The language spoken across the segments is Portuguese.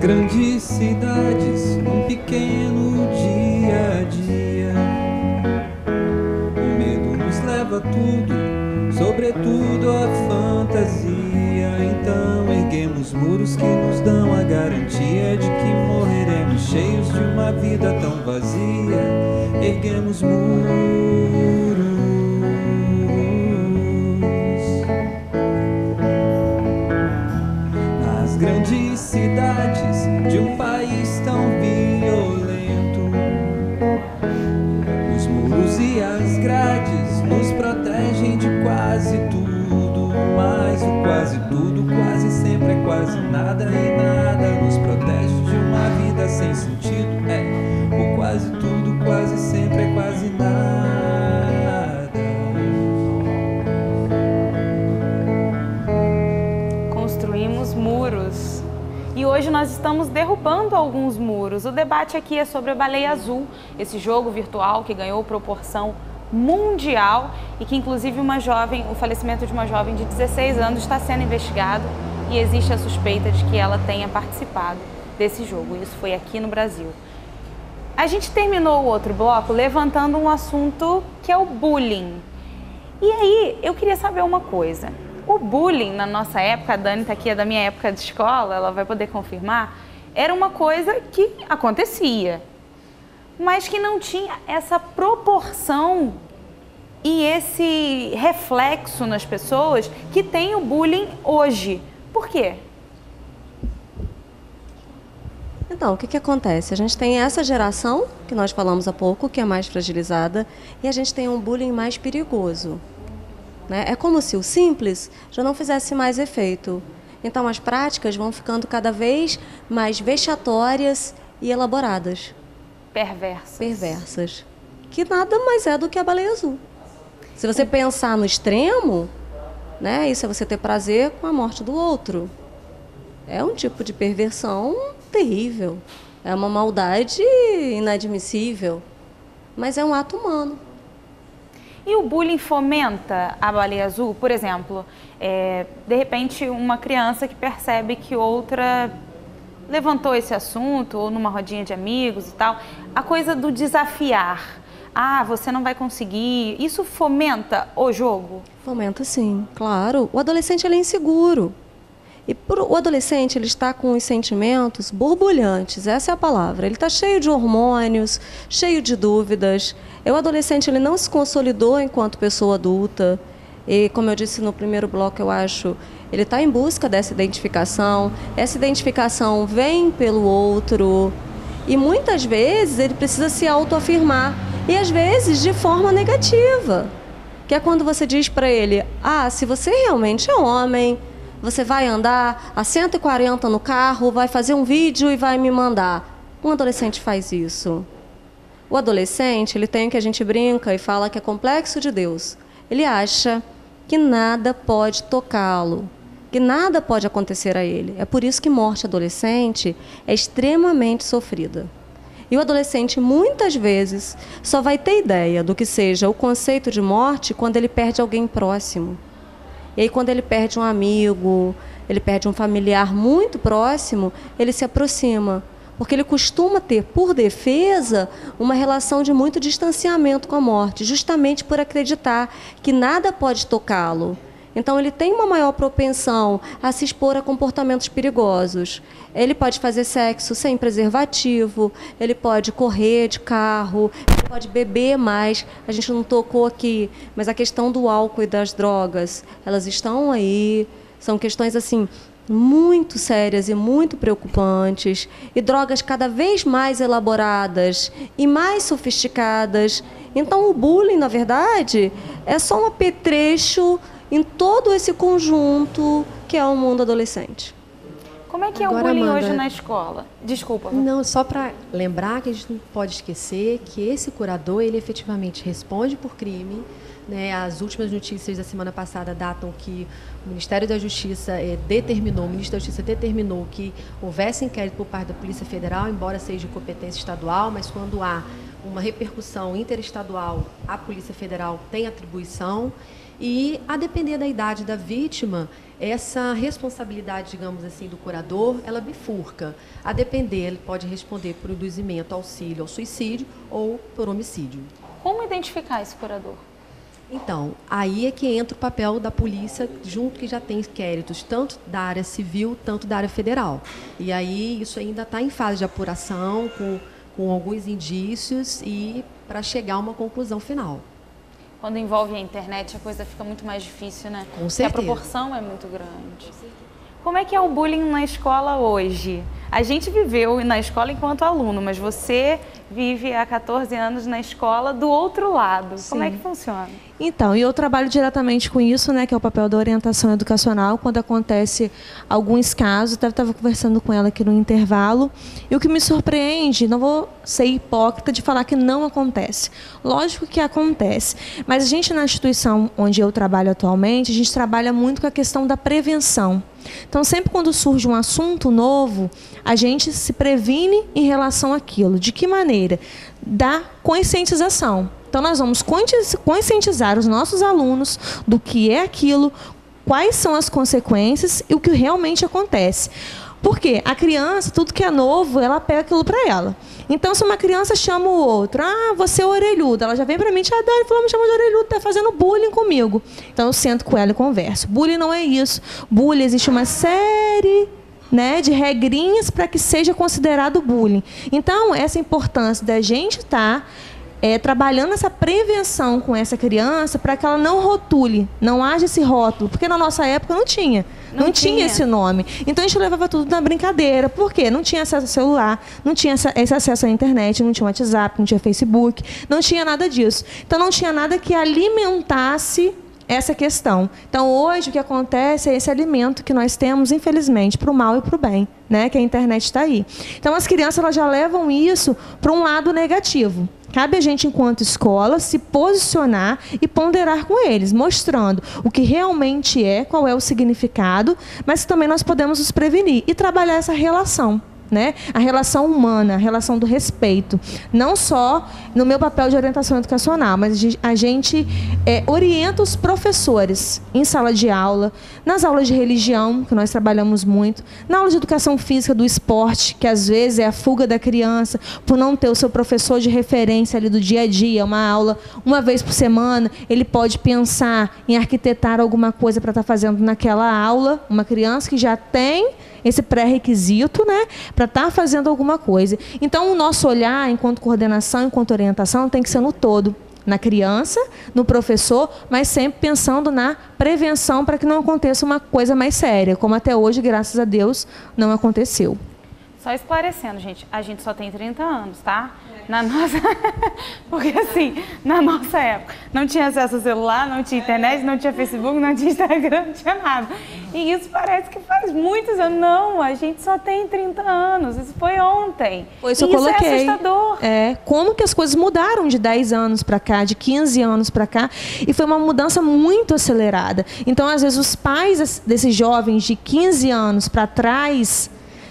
grandes cidades, num pequeno dia a dia, o medo nos leva a tudo, sobretudo a fantasia. Então erguemos muros que nos dão a garantia de que morreremos cheios de uma vida tão vazia. Erguemos muros nas grandes cidades de um país tão violento. Os muros e as grades nos protegem de quase tudo, mas o quase tudo quase sempre é quase nada, e nada nos protege de uma vida sem sentido. O quase tudo quase sempre é quase nada. Construímos muros. E hoje nós estamos derrubando alguns muros. O debate aqui é sobre a Baleia Azul, esse jogo virtual que ganhou proporção mundial e que inclusive o falecimento de uma jovem de 16 anos está sendo investigado e existe a suspeita de que ela tenha participado desse jogo. Isso foi aqui no Brasil. A gente terminou o outro bloco levantando um assunto que é o bullying. E aí, eu queria saber uma coisa. O bullying, na nossa época, a Dani está aqui, é da minha época de escola, ela vai poder confirmar, era uma coisa que acontecia, mas que não tinha essa proporção e esse reflexo nas pessoas que tem o bullying hoje. Por quê? Então, o que acontece? A gente tem essa geração, que nós falamos há pouco, que é mais fragilizada, e a gente tem um bullying mais perigoso. Né? É como se o simples já não fizesse mais efeito. Então, as práticas vão ficando cada vez mais vexatórias e elaboradas. Perversas. Que nada mais é do que a baleia azul. Se você pensar no extremo, né, isso é você ter prazer com a morte do outro. É um tipo de perversão terrível. É uma maldade inadmissível. Mas é um ato humano. E o bullying fomenta a baleia azul? Por exemplo, de repente uma criança que percebe que outra levantou esse assunto, ou numa rodinha de amigos e tal, a coisa do desafiar. Ah, você não vai conseguir. Isso fomenta o jogo? Fomenta sim, claro. O adolescente ele é inseguro. E o adolescente ele está com os sentimentos borbulhantes, essa é a palavra. Ele está cheio de hormônios, cheio de dúvidas. O adolescente ele não se consolidou enquanto pessoa adulta. E, como eu disse no primeiro bloco, eu acho, ele está em busca dessa identificação. Essa identificação vem pelo outro. E muitas vezes ele precisa se autoafirmar. E às vezes de forma negativa. Que é quando você diz para ele, se você realmente é homem, você vai andar a 140 no carro, vai fazer um vídeo e vai me mandar. Um adolescente faz isso. O adolescente, ele tem o que a gente brinca e fala que é complexo de Deus. Ele acha que nada pode tocá-lo, que nada pode acontecer a ele. É por isso que morte adolescente é extremamente sofrida. E o adolescente, muitas vezes, só vai ter ideia do que seja o conceito de morte quando ele perde alguém próximo. E aí, quando ele perde um amigo, ele perde um familiar muito próximo, ele se aproxima. Porque ele costuma ter, por defesa, uma relação de muito distanciamento com a morte, justamente por acreditar que nada pode tocá-lo. Então, ele tem uma maior propensão a se expor a comportamentos perigosos. Ele pode fazer sexo sem preservativo, ele pode correr de carro, ele pode beber mais. A gente não tocou aqui, mas a questão do álcool e das drogas, elas estão aí. São questões, assim, muito sérias e muito preocupantes. E drogas cada vez mais elaboradas e mais sofisticadas. Então, o bullying, na verdade, é só um apetrecho em todo esse conjunto que é o mundo adolescente. Como é que agora, é o bullying Amanda, hoje na escola? Desculpa. Não, só para lembrar que a gente não pode esquecer que esse curador, ele efetivamente responde por crime. Né? As últimas notícias da semana passada datam que o Ministério da Justiça o Ministro da Justiça determinou que houvesse inquérito por parte da Polícia Federal, embora seja de competência estadual, mas quando há uma repercussão interestadual, a Polícia Federal tem atribuição. E, a depender da idade da vítima, essa responsabilidade, digamos assim, do curador, ela bifurca. A depender, ele pode responder por induzimento, auxílio ao suicídio ou por homicídio. Como identificar esse curador? Então, aí é que entra o papel da polícia, junto que já tem inquéritos, tanto da área civil, tanto da área federal. E aí isso ainda está em fase de apuração, com alguns indícios e para chegar a uma conclusão final. Quando envolve a internet, a coisa fica muito mais difícil, né? Com certeza. Porque a proporção é muito grande. Como é que é o bullying na escola hoje? A gente viveu na escola enquanto aluno, mas você vive há 14 anos na escola do outro lado. Sim. Como é que funciona? Então, eu trabalho diretamente com isso, né, que é o papel da orientação educacional, quando acontece alguns casos. Eu estava conversando com ela aqui no intervalo, e o que me surpreende, não vou ser hipócrita de falar que não acontece. Lógico que acontece, mas a gente na instituição onde eu trabalho atualmente, a gente trabalha muito com a questão da prevenção. Então, sempre quando surge um assunto novo, a gente se previne em relação àquilo. De que maneira? Da conscientização. Então, nós vamos conscientizar os nossos alunos do que é aquilo, quais são as consequências e o que realmente acontece. Porque a criança, tudo que é novo, ela pega aquilo para ela. Então, se uma criança chama o outro, você é orelhuda, ela já vem para mim, tia Dani, falou, me chama de orelhuda, está fazendo bullying comigo. Então, eu sento com ela e converso. Bullying não é isso. Bullying, existe uma série, né, de regrinhas para que seja considerado bullying. Então, essa importância da gente estar trabalhando essa prevenção com essa criança para que ela não rotule, não haja esse rótulo, porque na nossa época não tinha. Não tinha esse nome. Então a gente levava tudo na brincadeira. Por quê? Não tinha acesso ao celular, não tinha esse acesso à internet, não tinha WhatsApp, não tinha Facebook, não tinha nada disso. Então não tinha nada que alimentasse essa questão. Então hoje o que acontece é esse alimento que nós temos, infelizmente, para o mal e para o bem, né? Que a internet está aí. Então as crianças elas já levam isso para um lado negativo. Cabe a gente, enquanto escola, se posicionar e ponderar com eles, mostrando o que realmente é, qual é o significado, mas também nós podemos nos prevenir e trabalhar essa relação, né? A relação humana, a relação do respeito. Não só no meu papel de orientação educacional, mas a gente orienta os professores em sala de aula, nas aulas de religião, que nós trabalhamos muito, na aula de educação física do esporte, que às vezes é a fuga da criança, por não ter o seu professor de referência ali do dia a dia, uma aula uma vez por semana, ele pode pensar em arquitetar alguma coisa para estar fazendo naquela aula, uma criança que já tem esse pré-requisito, né, para estar fazendo alguma coisa. Então, o nosso olhar, enquanto coordenação, enquanto orientação, tem que ser no todo. Na criança, no professor, mas sempre pensando na prevenção para que não aconteça uma coisa mais séria, como até hoje, graças a Deus, não aconteceu. Só esclarecendo, gente, a gente só tem 30 anos, tá? Na nossa... Porque assim, na nossa época, não tinha acesso ao celular, não tinha internet, não tinha Facebook, não tinha Instagram, não tinha nada. E isso parece que faz muitos anos. Não, a gente só tem 30 anos, isso foi ontem. Pois eu coloquei. É assustador. Como que as coisas mudaram de 10 anos para cá, de 15 anos para cá, e foi uma mudança muito acelerada. Então, às vezes, os pais desses jovens de 15 anos para trás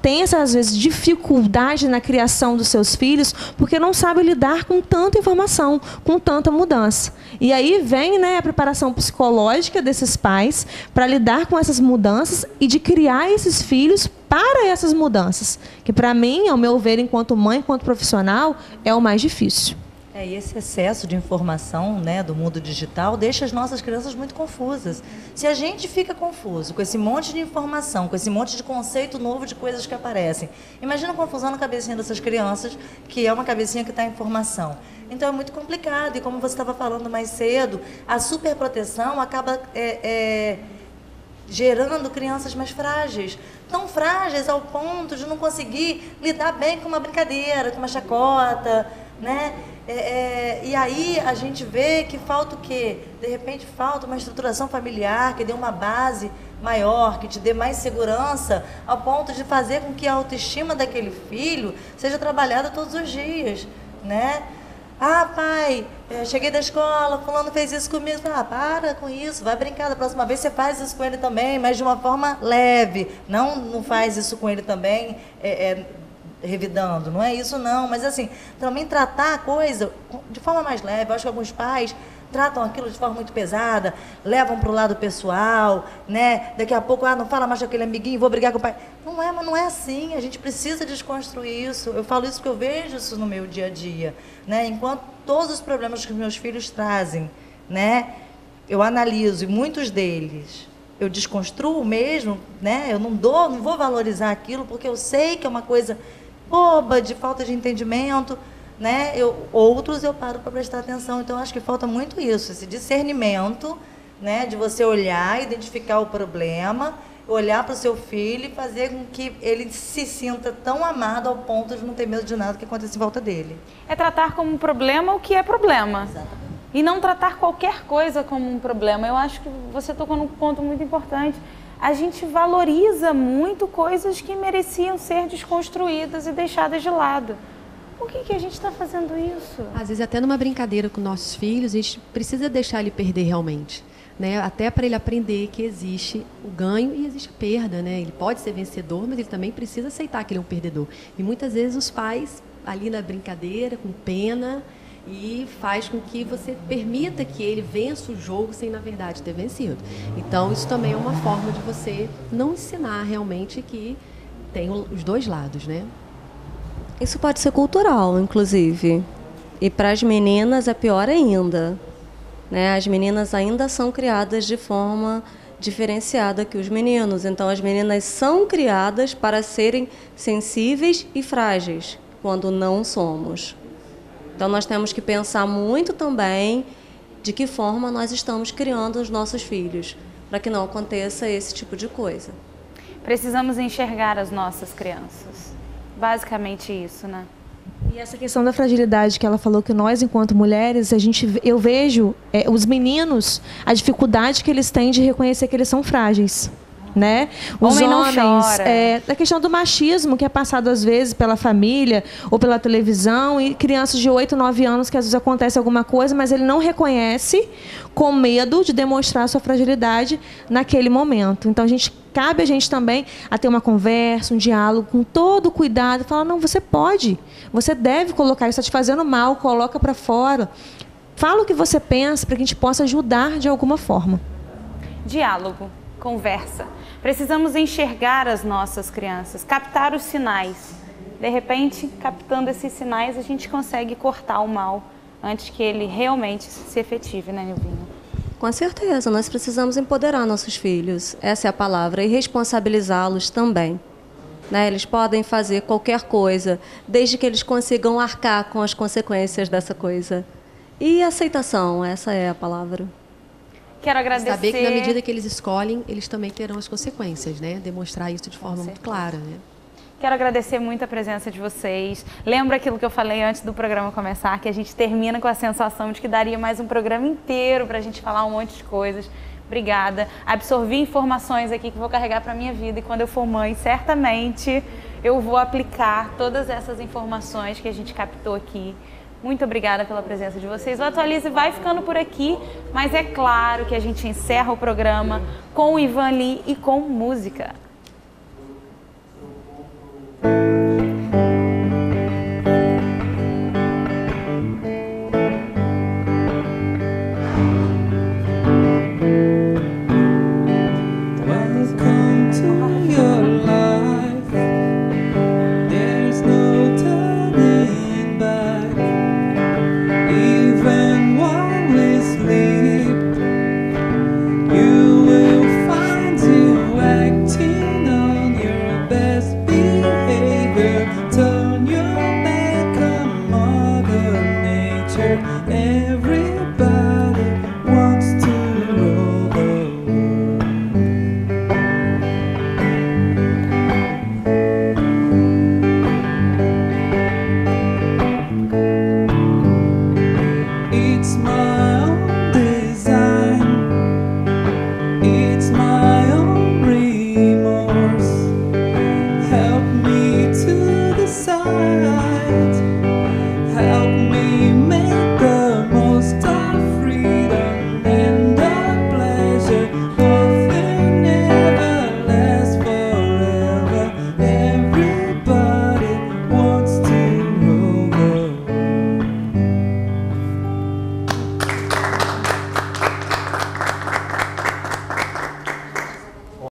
tem às vezes dificuldade na criação dos seus filhos porque não sabe lidar com tanta informação, com tanta mudança. E aí vem, né, a preparação psicológica desses pais para lidar com essas mudanças e de criar esses filhos para essas mudanças, que para mim, ao meu ver, enquanto mãe, enquanto profissional, é o mais difícil. E esse excesso de informação, né, do mundo digital deixa as nossas crianças muito confusas. Se a gente fica confuso com esse monte de informação, com esse monte de conceito novo de coisas que aparecem, imagina a confusão na cabecinha dessas crianças, que é uma cabecinha que está em formação. Então é muito complicado. E como você estava falando mais cedo, a superproteção acaba gerando crianças mais frágeis. Tão frágeis ao ponto de não conseguir lidar bem com uma brincadeira, com uma chacota, né? E aí a gente vê que falta o quê? De repente falta uma estruturação familiar que dê uma base maior, que te dê mais segurança, ao ponto de fazer com que a autoestima daquele filho seja trabalhada todos os dias, né? Pai, cheguei da escola, fulano fez isso comigo. Para com isso, vai brincar, da próxima vez você faz isso com ele também, mas de uma forma leve. Não faz isso com ele também, revidando, não é isso não, mas assim, também tratar a coisa de forma mais leve. Eu acho que alguns pais tratam aquilo de forma muito pesada, levam para o lado pessoal, né? Daqui a pouco, não fala mais com aquele amiguinho, vou brigar com o pai. Mas não é assim, a gente precisa desconstruir isso. Eu falo isso porque eu vejo isso no meu dia a dia, né? Enquanto todos os problemas que os meus filhos trazem, né? Eu analiso, e muitos deles eu desconstruo mesmo, né? Eu não vou valorizar aquilo, porque eu sei que é uma coisa boba, de falta de entendimento, né? Outros eu paro para prestar atenção. Então, acho que falta muito isso, esse discernimento, né? De você olhar, identificar o problema, olhar para o seu filho e fazer com que ele se sinta tão amado ao ponto de não ter medo de nada que aconteça em volta dele. É tratar como um problema o que é problema. Exatamente. E não tratar qualquer coisa como um problema. Eu acho que você tocou num ponto muito importante. A gente valoriza muito coisas que mereciam ser desconstruídas e deixadas de lado. Por que a gente está fazendo isso? Às vezes, até numa brincadeira com nossos filhos, a gente precisa deixar ele perder realmente, né? Até para ele aprender que existe o ganho e existe a perda, né? Ele pode ser vencedor, mas ele também precisa aceitar que ele é um perdedor. E muitas vezes os pais, ali na brincadeira, com pena, e faz com que você permita que ele vença o jogo sem, na verdade, ter vencido. Então, isso também é uma forma de você não ensinar realmente que tem os dois lados, né? Isso pode ser cultural, inclusive. E para as meninas é pior ainda, né? As meninas ainda são criadas de forma diferenciada que os meninos. Então, as meninas são criadas para serem sensíveis e frágeis, quando não somos. Então, nós temos que pensar muito também de que forma nós estamos criando os nossos filhos, para que não aconteça esse tipo de coisa. Precisamos enxergar as nossas crianças. Basicamente isso, né? E essa questão da fragilidade que ela falou, que nós, enquanto mulheres, eu vejo os meninos, a dificuldade que eles têm de reconhecer que eles são frágeis. Né? Os Homem não homens, chora. A questão do machismo que é passado às vezes pela família ou pela televisão, e crianças de 8, 9 anos que às vezes acontece alguma coisa, mas ele não reconhece, com medo de demonstrar a sua fragilidade naquele momento. Então cabe a gente também a ter uma conversa, um diálogo com todo cuidado, falar, não, você pode, você deve colocar, isso está te fazendo mal, coloca para fora, fala o que você pensa para que a gente possa ajudar de alguma forma. Diálogo, conversa. Precisamos enxergar as nossas crianças, captar os sinais. De repente, captando esses sinais, a gente consegue cortar o mal antes que ele realmente se efetive, né, Nilvinha? Com certeza, nós precisamos empoderar nossos filhos, essa é a palavra, e responsabilizá-los também. Né? Eles podem fazer qualquer coisa, desde que eles consigam arcar com as consequências dessa coisa. E aceitação, essa é a palavra. Quero agradecer. Saber que na medida que eles escolhem, eles também terão as consequências, né? Demonstrar isso de forma muito clara, né? Quero agradecer muito a presença de vocês. Lembra aquilo que eu falei antes do programa começar, que a gente termina com a sensação de que daria mais um programa inteiro para a gente falar um monte de coisas. Obrigada. Absorvi informações aqui que vou carregar para a minha vida, e quando eu for mãe, certamente eu vou aplicar todas essas informações que a gente captou aqui. Muito obrigada pela presença de vocês. O Atualize vai ficando por aqui, mas é claro que a gente encerra o programa com o Ivan Lee e com música.